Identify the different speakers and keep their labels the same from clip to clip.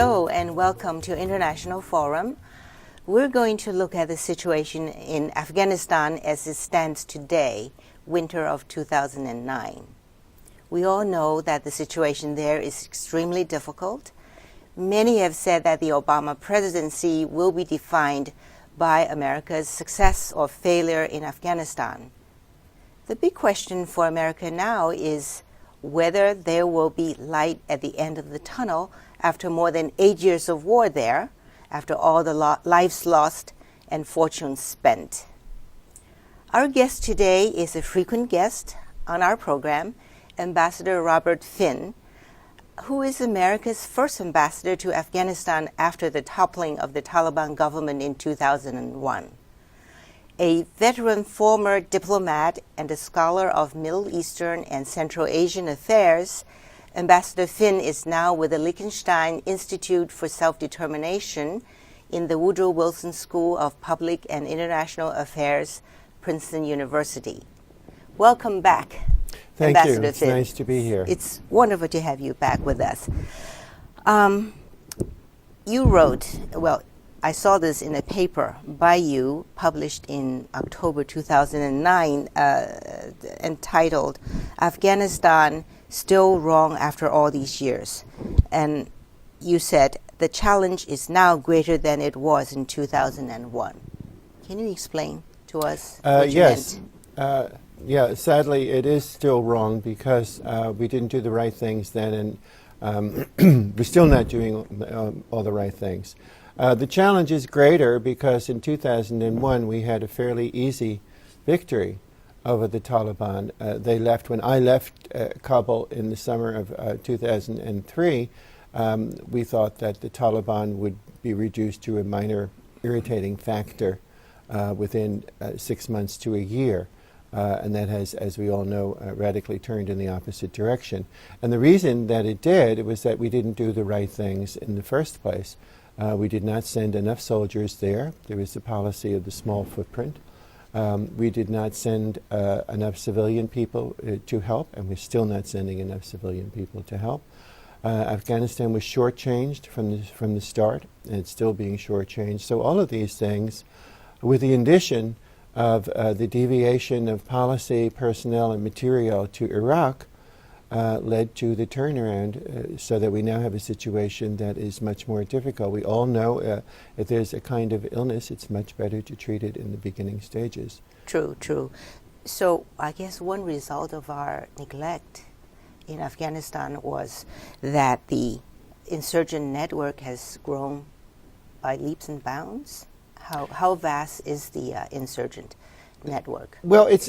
Speaker 1: Hello and welcome to International Forum. We're going to look at the situation in Afghanistan as it stands today, winter of 2009. We all know that the situation there is extremely difficult. Many have said that the Obama presidency will be defined by America's success or failure in Afghanistan. The big question for America now is whether there will be light at the end of the tunnel after more than 8 years of war there, after all the lives lost and fortunes spent. Our guest today is a frequent guest on our program, Ambassador Robert Finn, who is America's first ambassador to Afghanistan after the toppling of the Taliban government in 2001. A veteran former diplomat and a scholar of Middle Eastern and Central Asian affairs, Ambassador Finn is now with the Liechtenstein Institute for Self-Determination in the Woodrow Wilson School of Public and International Affairs, Princeton University. Welcome back,
Speaker 2: Thank
Speaker 1: Ambassador
Speaker 2: you. It's
Speaker 1: Finn.
Speaker 2: nice to be here.
Speaker 1: It's wonderful to have you back with us. You wrote, well, I saw this in a paper by you published in October 2009 entitled Afghanistan Still Wrong After All These Years. And you said the challenge is now greater than it was in 2001. Can you explain to us what you meant?
Speaker 2: Yeah, sadly it is still wrong because we didn't do the right things then, and we're still not doing all the right things. The challenge is greater because in 2001 we had a fairly easy victory over the Taliban. They left when I left Kabul in the summer of 2003. We thought that the Taliban would be reduced to a minor irritating factor within 6 months to a year. And that has, as we all know, radically turned in the opposite direction. And the reason that it did was that we didn't do the right things in the first place. We did not send enough soldiers there. There was the policy of the small footprint. We did not send enough civilian people to help, and we're still not sending enough civilian people to help. Afghanistan was shortchanged from the start, and it's still being shortchanged. So all of these things, with the addition of the deviation of policy, personnel, and material to Iraq, led to the turnaround so that we now have a situation that is much more difficult. We all know if there's a kind of illness, it's much better to treat it in the beginning stages.
Speaker 1: True, true. So I guess one result of our neglect in Afghanistan was that the insurgent network has grown by leaps and bounds. How vast is the insurgent network?
Speaker 2: Well, it's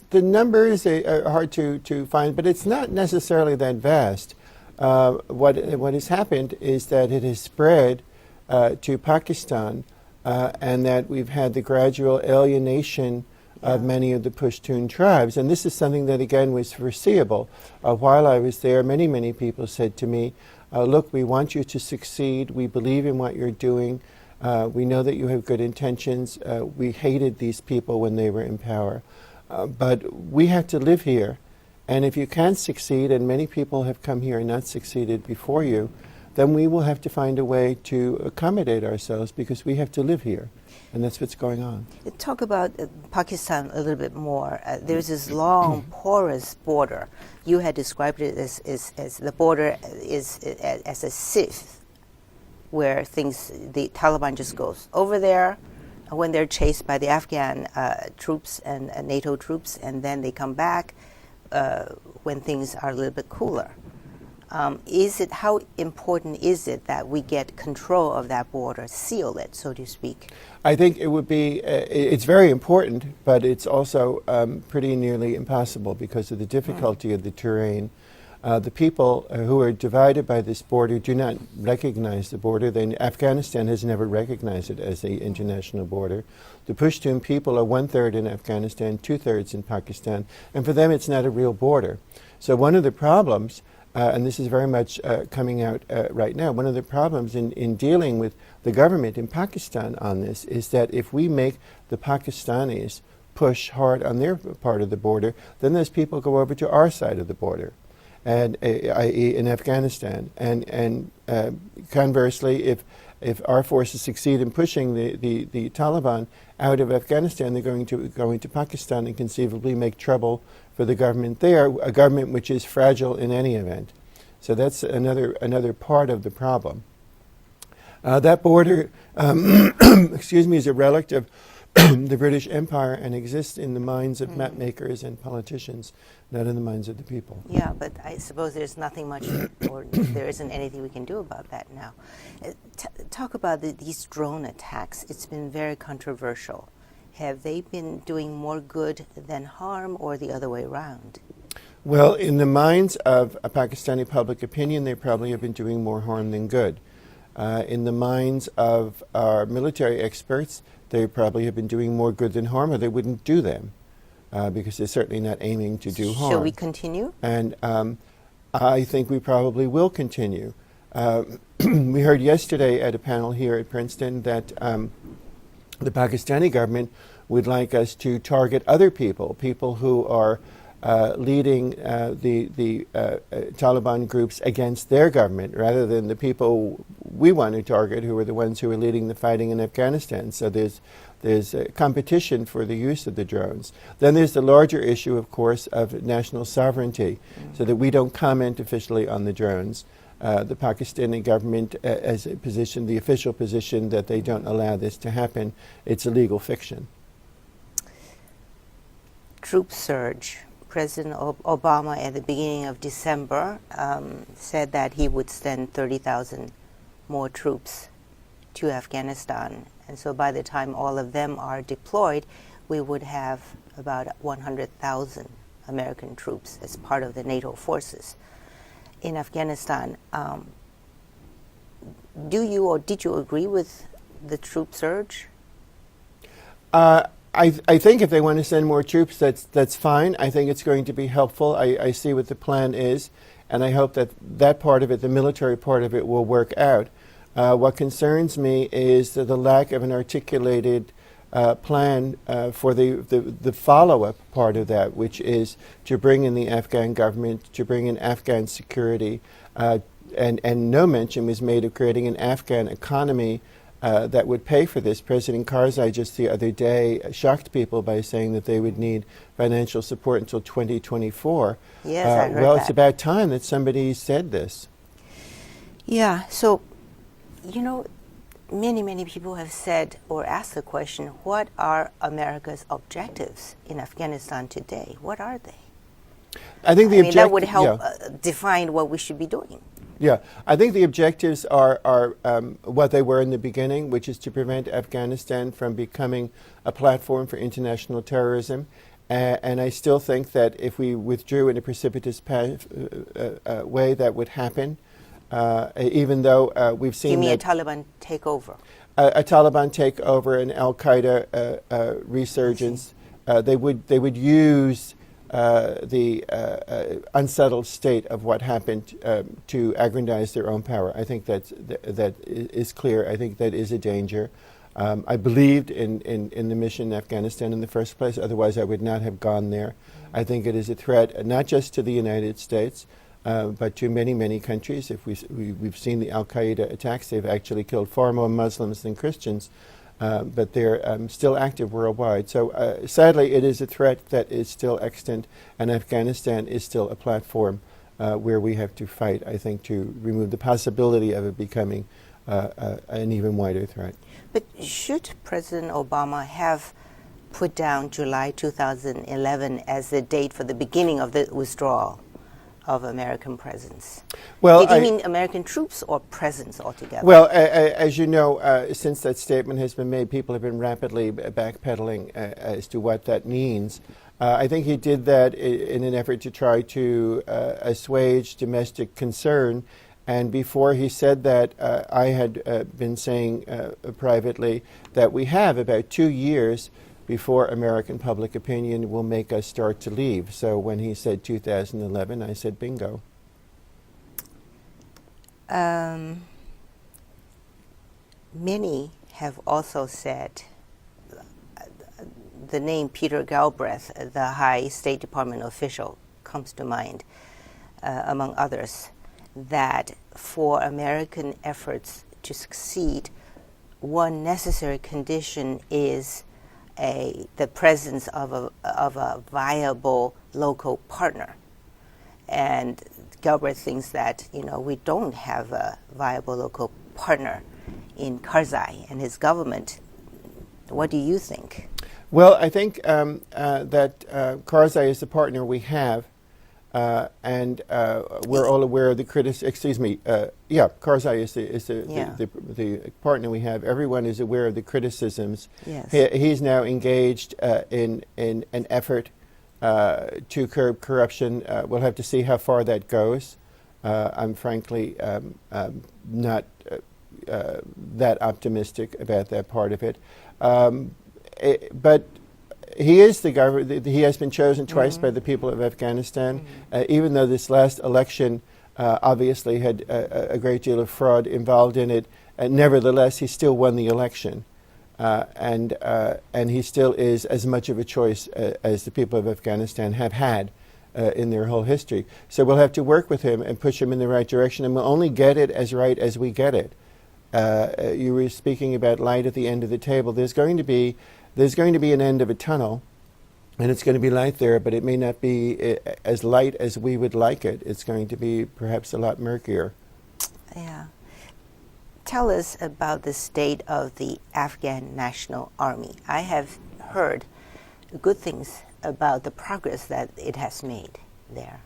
Speaker 2: the numbers are hard to find, but it's not necessarily that vast. What has happened is that it has spread to Pakistan, and that we've had the gradual alienation of many of the Pashtun tribes. And this is something that, again, was foreseeable. While I was there, many people said to me, look, we want you to succeed. We believe in what you're doing. We know that you have good intentions. We hated these people when they were in power. But we have to live here. And if you can't succeed, and many people have come here and not succeeded before you, then we will have to find a way to accommodate ourselves because we have to live here. And that's what's going on.
Speaker 1: Talk about Pakistan a little bit more. There's this long, porous border. You had described it as the border is as a sieve, where the Taliban just goes over there when they're chased by the Afghan troops and NATO troops, and then they come back when things are a little bit cooler. How important is it that we get control of that border, seal it, so to speak?
Speaker 2: I think it would be, it's very important, but it's also pretty nearly impossible because of the difficulty of the terrain. The people who are divided by this border do not recognize the border. Afghanistan has never recognized it as an international border. The Pashtun people are 1/3 in Afghanistan, 2/3 in Pakistan, and for them it's not a real border. So one of the problems, and this is very much coming out right now, one of the problems in dealing with the government in Pakistan on this is that if we make the Pakistanis push hard on their part of the border, then those people go over to our side of the border. and i.e. in Afghanistan. And conversely, if our forces succeed in pushing the Taliban out of Afghanistan, they're going to go into Pakistan and conceivably make trouble for the government there, a government which is fragile in any event. So that's another part of the problem. That border, excuse me, is a relic of the British Empire and exists in the minds of map makers and politicians, not in the minds of the people.
Speaker 1: Yeah, but I suppose there's nothing much, or there isn't anything we can do about that now. Talk about these drone attacks. It's been very controversial. Have they been doing more good than harm, or the other way around?
Speaker 2: Well, in the minds of a Pakistani public opinion, they probably have been doing more harm than good. In the minds of our military experts, they probably have been doing more good than harm, or they wouldn't do them, because they're certainly not aiming to do harm.
Speaker 1: Shall we continue?
Speaker 2: And I think we probably will continue. We heard yesterday at a panel here at Princeton that the Pakistani government would like us to target other people who are leading the Taliban groups against their government, rather than the people we want to target, who are the ones who are leading the fighting in Afghanistan. So there's a competition for the use of the drones. Then there's the larger issue, of course, of national sovereignty, so that we don't comment officially on the drones. The Pakistani government has a position, the official position, that they don't allow this to happen. It's a legal fiction.
Speaker 1: Troop surge. President Obama at the beginning of December said that he would send 30,000 more troops to Afghanistan. And so by the time all of them are deployed, we would have about 100,000 American troops as part of the NATO forces in Afghanistan. Do you or did you agree with the troop surge?
Speaker 2: I think if they want to send more troops, that's fine. I think it's going to be helpful. I see what the plan is, and I hope that part of it, the military part of it, will work out. What concerns me is the lack of an articulated plan for the follow-up part of that, which is to bring in the Afghan government, to bring in Afghan security, and no mention was made of creating an Afghan economy that would pay for this. President Karzai just the other day shocked people by saying that they would need financial support until 2024.
Speaker 1: Yes, I heard
Speaker 2: well,
Speaker 1: that.
Speaker 2: It's about time that somebody said this.
Speaker 1: Yeah, so, you know, many people have said or asked the question, what are America's objectives in Afghanistan today? What are they?
Speaker 2: I think
Speaker 1: that would help define what we should be doing.
Speaker 2: Yeah, I think the objectives are what they were in the beginning, which is to prevent Afghanistan from becoming a platform for international terrorism. And I still think that if we withdrew in a precipitous way, that would happen, even though we've seen...
Speaker 1: You mean a Taliban takeover?
Speaker 2: A Taliban takeover, an Al-Qaeda resurgence. They would use... the unsettled state of what happened to aggrandize their own power. I think that is clear. I think that is a danger. I believed in the mission in Afghanistan in the first place, otherwise I would not have gone there. I think it is a threat not just to the United States, but to many countries. If we've seen the Al-Qaeda attacks, they've actually killed far more Muslims than Christians. But they're still active worldwide. So sadly, it is a threat that is still extant, and Afghanistan is still a platform where we have to fight, I think, to remove the possibility of it becoming an even wider threat.
Speaker 1: But should President Obama have put down July 2011 as the date for the beginning of the withdrawal of American presence?
Speaker 2: Well,
Speaker 1: did you mean American troops or presence altogether?
Speaker 2: Well, as you know, since that statement has been made, people have been rapidly backpedaling as to what that means. I think he did that in an effort to try to assuage domestic concern. And before he said that, I had been saying privately that we have about 2 years before American public opinion will make us start to leave. So when he said 2011, I said bingo.
Speaker 1: Many have also said the name Peter Galbraith, the high State Department official, comes to mind. among others, that for American efforts to succeed, one necessary condition is the presence of a viable local partner. And Gilbert thinks that we don't have a viable local partner in Karzai and his government. What do you think?
Speaker 2: Well, I think that Karzai is the partner we have, and we're all aware of the Karzai is the partner we have. Everyone is aware of the criticisms.
Speaker 1: Yes.
Speaker 2: He's now engaged in an effort to curb corruption. We'll have to see how far that goes. I'm frankly not that optimistic about that part of it. But he is the government. He has been chosen twice by the people of Afghanistan, even though this last election obviously had a great deal of fraud involved in it. Nevertheless, he still won the election. And he still is as much of a choice as the people of Afghanistan have had in their whole history. So we'll have to work with him and push him in the right direction, and we'll only get it as right as we get it. You were speaking about light at the end of the table. There's going to be an end of a tunnel, and it's going to be light there, but it may not be as light as we would like it. It's going to be perhaps a lot murkier.
Speaker 1: Yeah. Tell us about the state of the Afghan National Army. I have heard good things about the progress that it has made there.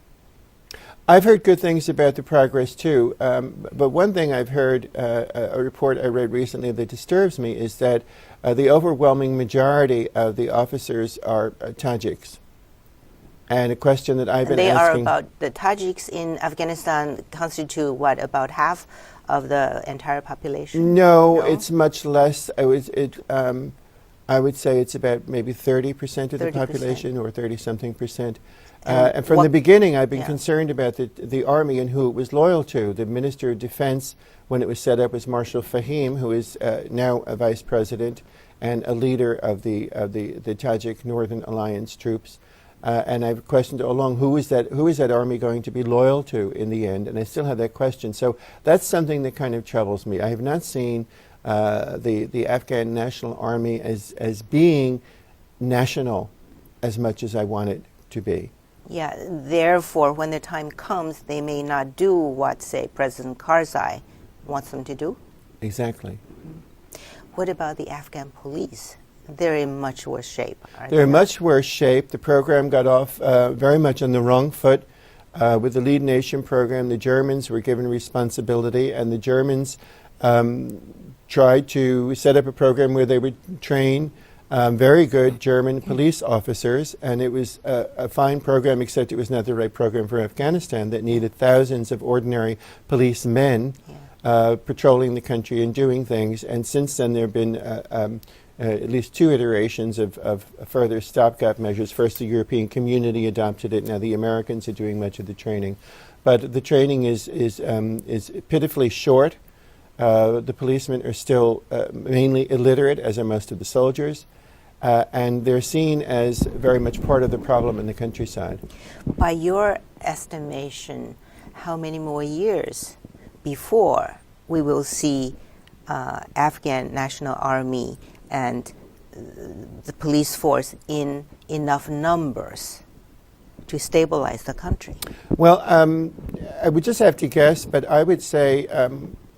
Speaker 2: I've heard good things about the progress too, but one thing I've heard, a report I read recently that disturbs me, is that the overwhelming majority of the officers are Tajiks. And a question that I've been asking...
Speaker 1: They are about, the Tajiks in Afghanistan constitute what, about half of the entire population?
Speaker 2: No, it's much less. I would say it's about maybe 30% of the population, or 30-something percent. And from the beginning, I've been concerned about the army and who it was loyal to. The Minister of Defense, when it was set up, was Marshal Fahim, who is now a vice president and a leader of the Tajik Northern Alliance troops. And I've questioned all along, who is that army going to be loyal to in the end? And I still have that question. So that's something that kind of troubles me. I have not seen the Afghan National Army as being national as much as I want it to be.
Speaker 1: Yeah, therefore, when the time comes, they may not do what, say, President Karzai wants them to do?
Speaker 2: Exactly.
Speaker 1: What about the Afghan police? They're in much worse shape.
Speaker 2: They're in much worse shape. The program got off very much on the wrong foot. With the Lead Nation program, the Germans were given responsibility, and the Germans tried to set up a program where they would train very good German police officers, and it was a fine program, except it was not the right program for Afghanistan, that needed thousands of ordinary policemen patrolling the country and doing things. And since then, there have been at least two iterations of further stopgap measures. First, the European community adopted it. Now the Americans are doing much of the training. But the training is pitifully short. The policemen are still mainly illiterate, as are most of the soldiers. And they're seen as very much part of the problem in the countryside.
Speaker 1: By your estimation, how many more years before we will see Afghan National Army and the police force in enough numbers to stabilize the country?
Speaker 2: Well, I would just have to guess, but I would say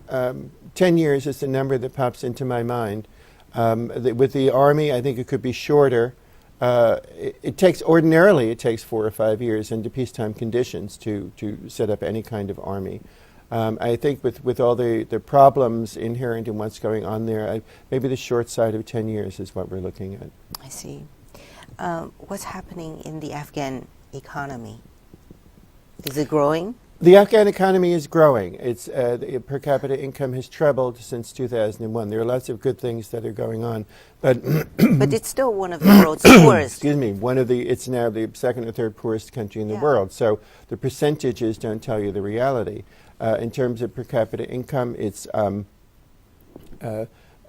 Speaker 2: 10 years is the number that pops into my mind. With the Army, I think it could be shorter. It takes 4 or 5 years under peacetime conditions to set up any kind of army. I think with all the problems inherent in what's going on there, maybe the short side of 10 years is what we're looking at.
Speaker 1: I see. What's happening in the Afghan economy? Is it growing?
Speaker 2: The Afghan economy is growing. The per capita income has trebled since 2001. There are lots of good things that are going on, but
Speaker 1: but it's still one of the world's poorest.
Speaker 2: Excuse me. It's now the second or third poorest country in the world. So the percentages don't tell you the reality. In terms of per capita income, it's a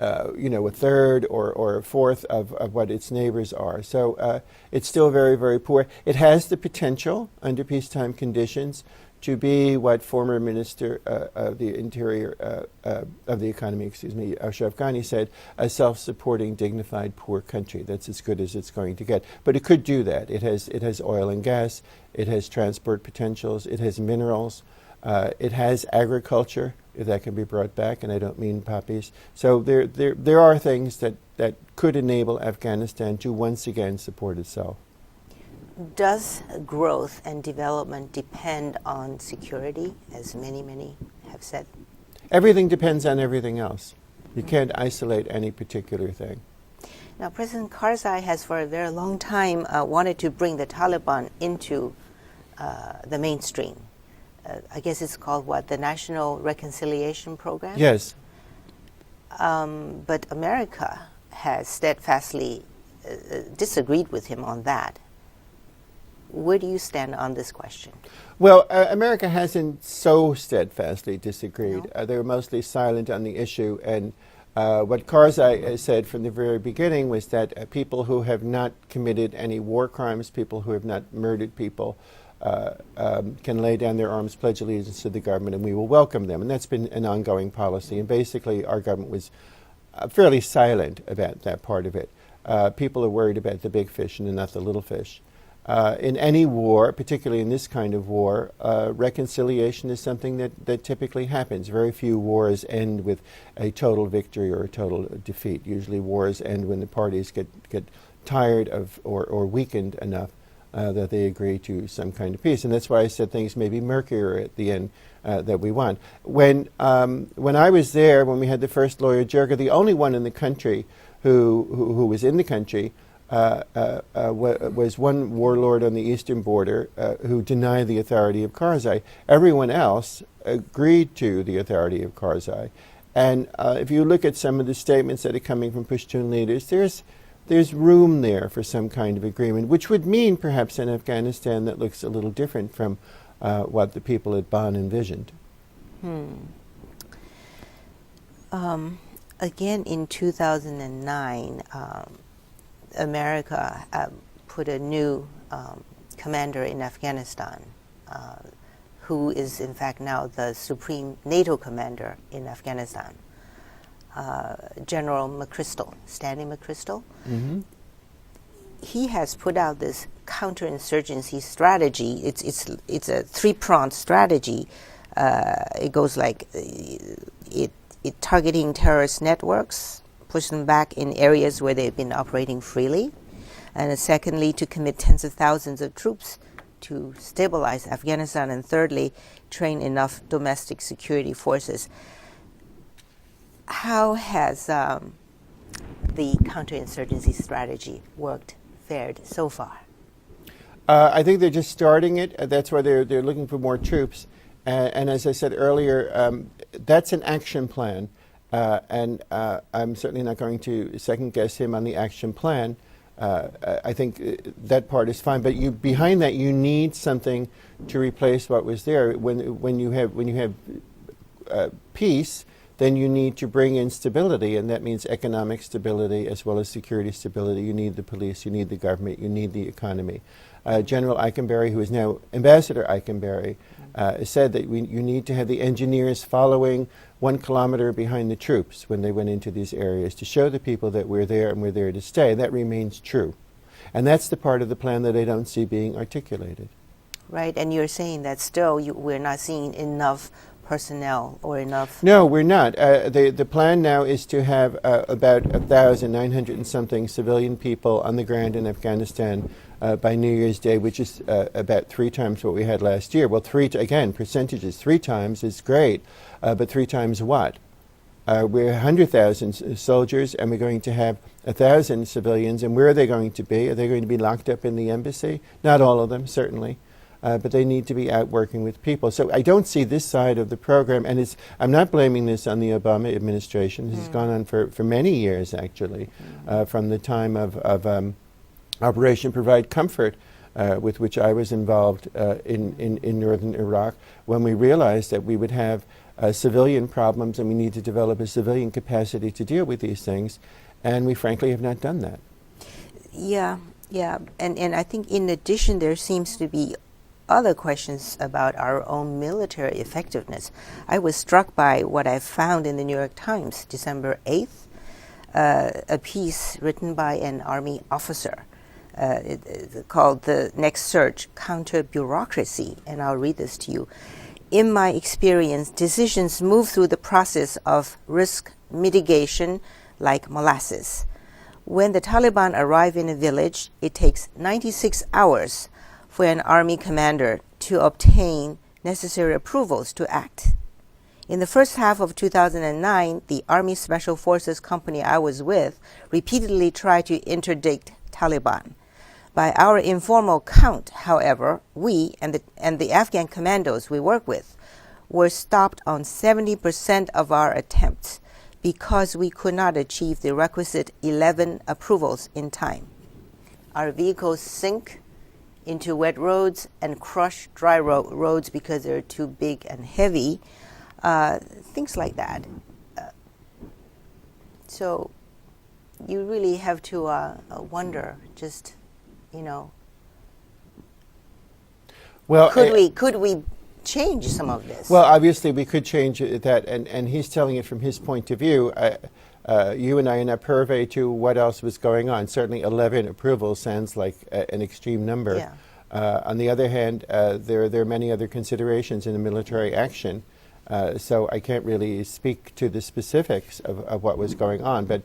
Speaker 2: third or a fourth of what its neighbors are. So it's still very, very poor. It has the potential, under peacetime conditions, to be what former Minister of the Interior, of the Economy, Ashraf Ghani said, a self-supporting, dignified, poor country. That's as good as it's going to get. But it could do that. It has oil and gas. It has transport potentials. It has minerals. It has agriculture, if that can be brought back, and I don't mean poppies. So there are things that could enable Afghanistan to once again support itself.
Speaker 1: Does growth and development depend on security, as many have said?
Speaker 2: Everything depends on everything else. You can't isolate any particular thing.
Speaker 1: Now, President Karzai has for a very long time wanted to bring the Taliban into the mainstream. I guess it's called what, the National Reconciliation Program?
Speaker 2: Yes.
Speaker 1: But America has steadfastly disagreed with him on that. Where do you stand on this question?
Speaker 2: Well, America hasn't so steadfastly disagreed.
Speaker 1: No?
Speaker 2: They were mostly silent on the issue. And what Karzai said from the very beginning was that people who have not committed any war crimes, people who have not murdered people, can lay down their arms, pledge allegiance to the government, and we will welcome them. And that's been an ongoing policy. And basically, our government was fairly silent about that part of it. People are worried about the big fish and not the little fish. In any war, particularly in this kind of war, reconciliation is something that typically happens. Very few wars end with a total victory or a total defeat. Usually wars end when the parties get tired of or weakened enough that they agree to some kind of peace. And that's why I said things may be murkier at the end that we want. When I was there, when we had the first lawyer, Jirga, the only one in the country who was in the country, was one warlord on the eastern border who denied the authority of Karzai. Everyone else agreed to the authority of Karzai. And if you look at some of the statements that are coming from Pashtun leaders, there's room there for some kind of agreement, which would mean perhaps an Afghanistan that looks a little different from what the people at Bonn envisioned.
Speaker 1: Again, in 2009, America put a new commander in Afghanistan, who is in fact now the supreme NATO commander in Afghanistan, General McChrystal, Stanley McChrystal.
Speaker 2: Mm-hmm.
Speaker 1: He has put out this counterinsurgency strategy. It's a three-pronged strategy. It goes like it targeting terrorist networks, push them back in areas where they've been operating freely, and secondly, to commit tens of thousands of troops to stabilize Afghanistan, and thirdly, train enough domestic security forces. How has the counterinsurgency strategy fared so far?
Speaker 2: I think they're just starting it. That's why they're looking for more troops. And as I said earlier, that's an action plan. And I'm certainly not going to second-guess him on the action plan. I think that part is fine. But behind that, you need something to replace what was there. When you have peace, then you need to bring in stability, and that means economic stability as well as security stability. You need the police, you need the government, you need the economy. General Eikenberry, who is now Ambassador Eikenberry, said that you need to have the engineers following 1 kilometer behind the troops when they went into these areas to show the people that we're there and we're there to stay. That remains true. And that's the part of the plan that I don't see being articulated.
Speaker 1: Right, and you're saying that still we're not seeing enough personnel or enough...
Speaker 2: No, we're not. The plan now is to have about 1,900 and something civilian people on the ground in Afghanistan by New Year's Day, which is about 3 times what we had last year. Well, again, percentages, 3 times is great, but 3 times what? We're 100,000 soldiers, and we're going to have 1,000 civilians, and where are they going to be? Are they going to be locked up in the embassy? Not all of them, certainly. But they need to be out working with people. So I don't see this side of the program, and I'm not blaming this on the Obama administration. This has gone on for many years, actually, from the time of Operation Provide Comfort, with which I was involved in northern Iraq, when we realized that we would have civilian problems and we need to develop a civilian capacity to deal with these things, and we frankly have not done that.
Speaker 1: Yeah, and I think in addition there seems to be other questions about our own military effectiveness. I was struck by what I found in the New York Times, December 8th, a piece written by an Army officer called The Next Surge, Counter Bureaucracy, and I'll read this to you. In my experience, decisions move through the process of risk mitigation like molasses. When the Taliban arrive in a village, it takes 96 hours for an army commander to obtain necessary approvals to act. In the first half of 2009, the Army Special Forces company I was with repeatedly tried to interdict Taliban. By our informal count, however, we and the Afghan commandos we work with were stopped on 70% of our attempts because we could not achieve the requisite 11 approvals in time. Our vehicles sink into wet roads and crush dry roads because they're too big and heavy, things like that. So you really have to wonder, just, you know,
Speaker 2: well,
Speaker 1: could we change some of this?
Speaker 2: Well, obviously we could change that, and he's telling it from his point of view. You and I are not purvey to what else was going on. Certainly 11 approvals sounds like an extreme number.
Speaker 1: Yeah.
Speaker 2: On the other hand, there are many other considerations in the military action, so I can't really speak to the specifics of what was going on. But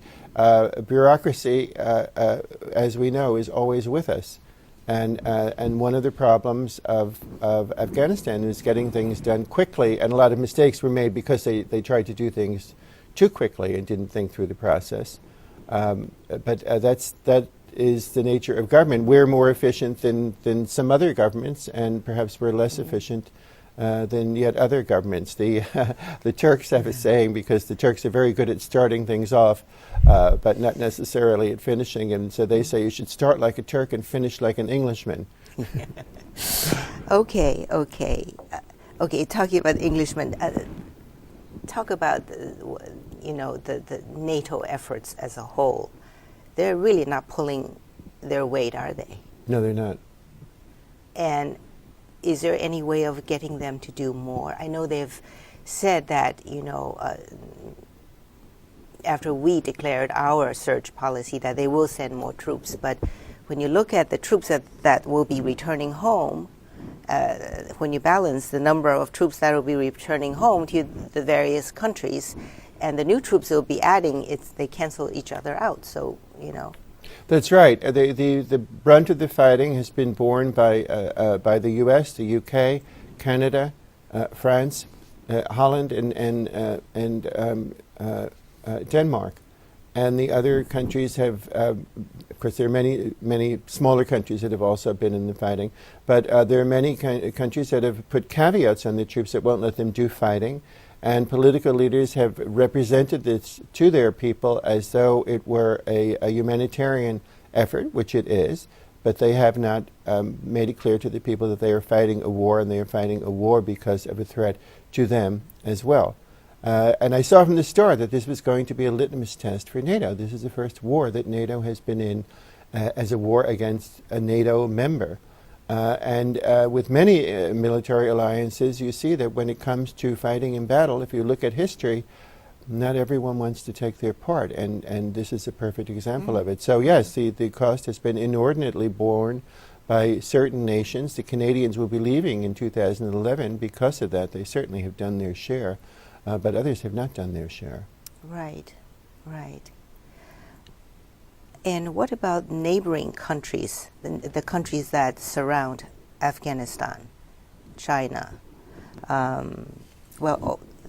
Speaker 2: bureaucracy, as we know, is always with us. And one of the problems of Afghanistan is getting things done quickly, and a lot of mistakes were made because they tried to do things too quickly and didn't think through the process. But that is the nature of government. We're more efficient than some other governments, and perhaps we're less efficient than yet other governments. The Turks have a saying, because the Turks are very good at starting things off, but not necessarily at finishing. And so they say you should start like a Turk and finish like an Englishman.
Speaker 1: Okay. Talking about Englishmen, talk about the NATO efforts as a whole. They're really not pulling their weight, are they?
Speaker 2: No, they're not.
Speaker 1: And is there any way of getting them to do more? I know they've said that, after we declared our surge policy, that they will send more troops. But when you look at the troops that will be returning home, when you balance the number of troops that will be returning home to the various countries and the new troops they'll be adding, they cancel each other out. So,
Speaker 2: That's right. The brunt of the fighting has been borne by the U.S., the UK, Canada, France, Holland, and Denmark, and the other countries have. Of course, there are many smaller countries that have also been in the fighting, but there are many countries that have put caveats on the troops that won't let them do fighting. And political leaders have represented this to their people as though it were a humanitarian effort, which it is, but they have not made it clear to the people that they are fighting a war, and they are fighting a war because of a threat to them as well. And I saw from the start that this was going to be a litmus test for NATO. This is the first war that NATO has been in as a war against a NATO member. And with many military alliances, you see that when it comes to fighting in battle, if you look at history, not everyone wants to take their part, and this is a perfect example of it. So yes, the cost has been inordinately borne by certain nations. The Canadians will be leaving in 2011 because of that. They certainly have done their share, but others have not done their share.
Speaker 1: Right. And what about neighboring countries, the countries that surround Afghanistan, China,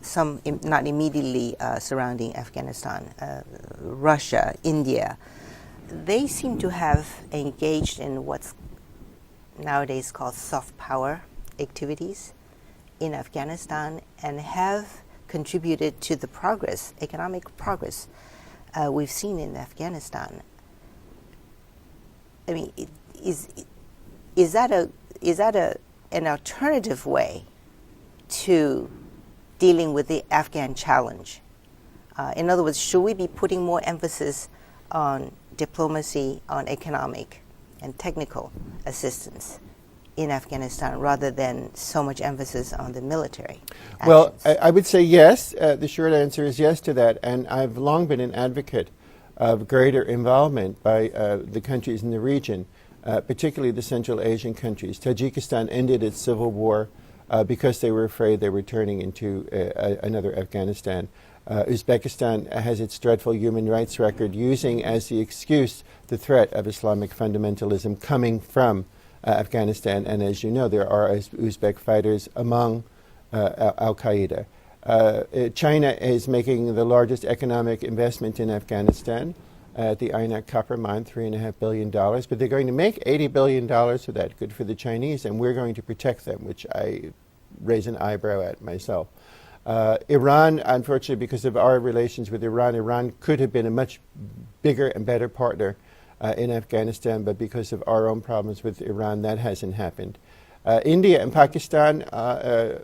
Speaker 1: some not immediately surrounding Afghanistan, Russia, India? They seem to have engaged in what's nowadays called soft power activities in Afghanistan, and have contributed to the economic progress we've seen in Afghanistan. I mean, is that an alternative way to dealing with the Afghan challenge? In other words, should we be putting more emphasis on diplomacy, on economic and technical assistance in Afghanistan rather than so much emphasis on the military actions?
Speaker 2: Well, I would say yes. The short answer is yes to that. And I've long been an advocate of greater involvement by the countries in the region, particularly the Central Asian countries. Tajikistan ended its civil war because they were afraid they were turning into another Afghanistan. Uzbekistan has its dreadful human rights record, using as the excuse the threat of Islamic fundamentalism coming from Afghanistan. And as you know, there are Uzbek fighters among Al-Qaeda. China is making the largest economic investment in Afghanistan at the Aynak copper mine, $3.5 billion. But they're going to make $80 billion of that, good for the Chinese, and we're going to protect them, which I raise an eyebrow at myself. Iran, unfortunately, because of our relations with Iran, Iran could have been a much bigger and better partner in Afghanistan, but because of our own problems with Iran, that hasn't happened. India and Pakistan,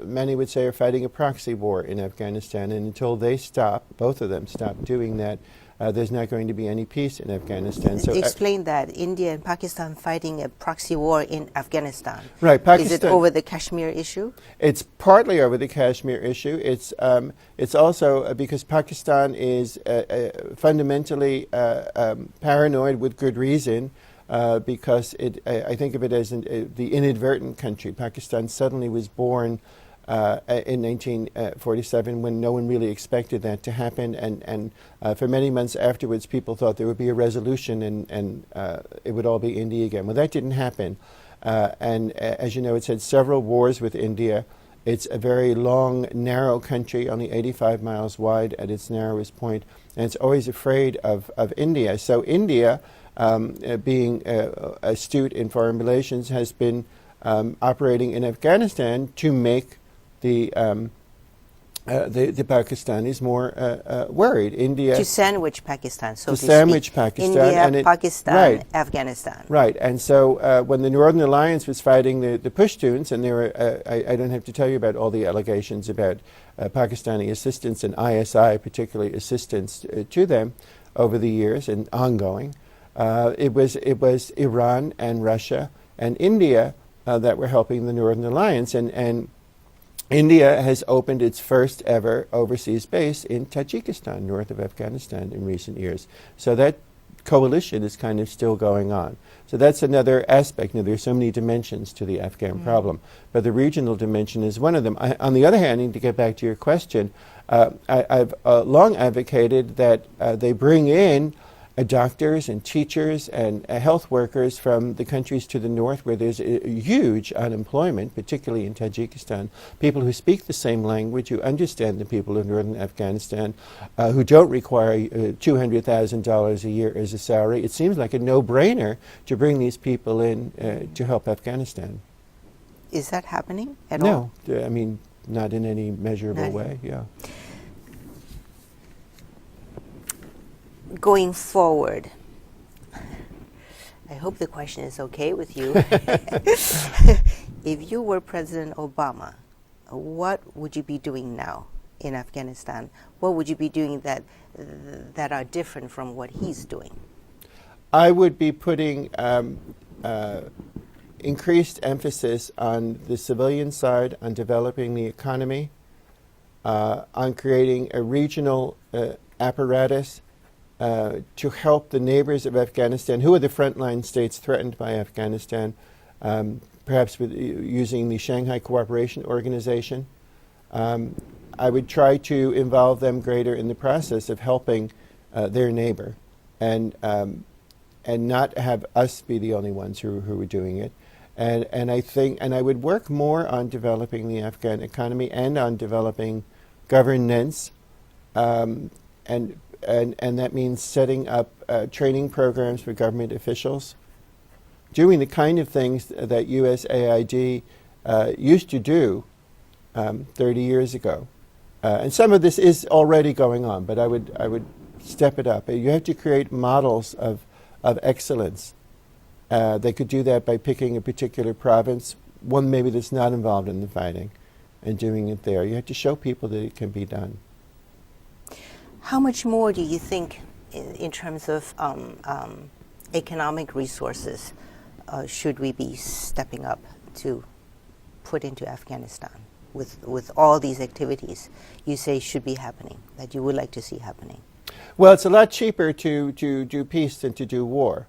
Speaker 2: many would say, are fighting a proxy war in Afghanistan, and until they stop, both of them stop doing that, there's not going to be any peace in Afghanistan. So
Speaker 1: explain that. India and Pakistan fighting a proxy war in Afghanistan.
Speaker 2: Right, Pakistan.
Speaker 1: Is it over the Kashmir issue?
Speaker 2: It's partly over the Kashmir issue. It's also because Pakistan is fundamentally paranoid with good reason. Because I think of it as the inadvertent country. Pakistan suddenly was born in 1947 when no one really expected that to happen, and for many months afterwards people thought there would be a resolution and it would all be India again. Well, that didn't happen, and as you know, it's had several wars with India. It's a very long, narrow country, only 85 miles wide at its narrowest point, and it's always afraid of India. So India, being astute in foreign relations, has been operating in Afghanistan to make the Pakistanis more worried. India
Speaker 1: to sandwich Pakistan, so to
Speaker 2: sandwich
Speaker 1: speak.
Speaker 2: Pakistan,
Speaker 1: India,
Speaker 2: and
Speaker 1: Pakistan,
Speaker 2: right,
Speaker 1: Afghanistan.
Speaker 2: Right, and so when the Northern Alliance was fighting the Pashtuns, and there were, I don't have to tell you about all the allegations about Pakistani assistance and ISI, particularly assistance to them over the years and ongoing. It was Iran and Russia and India that were helping the Northern Alliance, and India has opened its first ever overseas base in Tajikistan, north of Afghanistan, in recent years. So that coalition is kind of still going on. So that's another aspect. Now, there's so many dimensions to the Afghan problem, but the regional dimension is one of them. On the other hand, to get back to your question, I've long advocated that they bring in doctors and teachers and health workers from the countries to the north where there's a huge unemployment, particularly in Tajikistan, people who speak the same language, who understand the people of northern Afghanistan, who don't require $200,000 a year as a salary. It seems like a no-brainer to bring these people in to help Afghanistan.
Speaker 1: Is that happening at all?
Speaker 2: No, I mean, not in any measurable way, yeah.
Speaker 1: Going forward, I hope the question is okay with you. If you were President Obama, what would you be doing now in Afghanistan? What would you be doing that are different from what he's doing?
Speaker 2: I would be putting increased emphasis on the civilian side, on developing the economy, on creating a regional apparatus to help the neighbors of Afghanistan, who are the frontline states threatened by Afghanistan, perhaps with using the Shanghai Cooperation Organization. I would try to involve them greater in the process of helping their neighbor, and not have us be the only ones who are doing it. And I think, and I would work more on developing the Afghan economy and on developing governance, and that means setting up training programs for government officials, doing the kind of things that USAID used to do 30 years ago. And some of this is already going on, but I would step it up. You have to create models of excellence. They could do that by picking a particular province, one maybe that's not involved in the fighting, and doing it there. You have to show people that it can be done.
Speaker 1: How much more do you think, in terms of economic resources, should we be stepping up to put into Afghanistan with all these activities you say should be happening, that you would like to see happening?
Speaker 2: Well, it's a lot cheaper to do peace than to do war.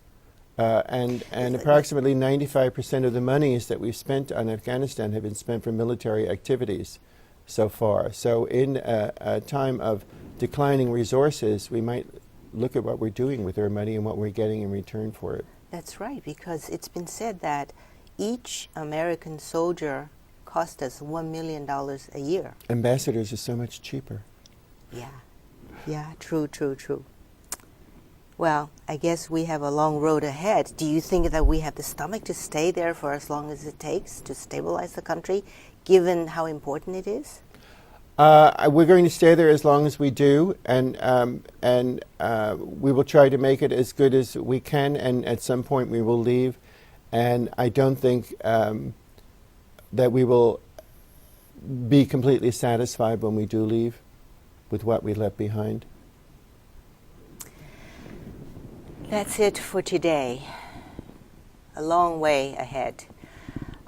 Speaker 2: And approximately 95% of the monies that we've spent on Afghanistan have been spent for military activities so far. So in a time of declining resources, we might look at what we're doing with our money and what we're getting in return for it.
Speaker 1: That's right, because it's been said that each American soldier cost us $1 million a year.
Speaker 2: Ambassadors are so much cheaper.
Speaker 1: Yeah, true. Well, I guess we have a long road ahead. Do you think that we have the stomach to stay there for as long as it takes to stabilize the country, given how important it is?
Speaker 2: We're going to stay there as long as we do, and we will try to make it as good as we can, and at some point we will leave. And I don't think that we will be completely satisfied when we do leave with what we left behind.
Speaker 1: That's it for today. A long way ahead.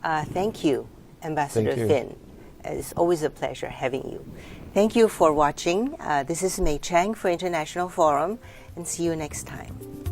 Speaker 1: Thank you, Ambassador Thin. It's always a pleasure having you. Thank you for watching. This is Mei Chang for International Forum, and see you next time.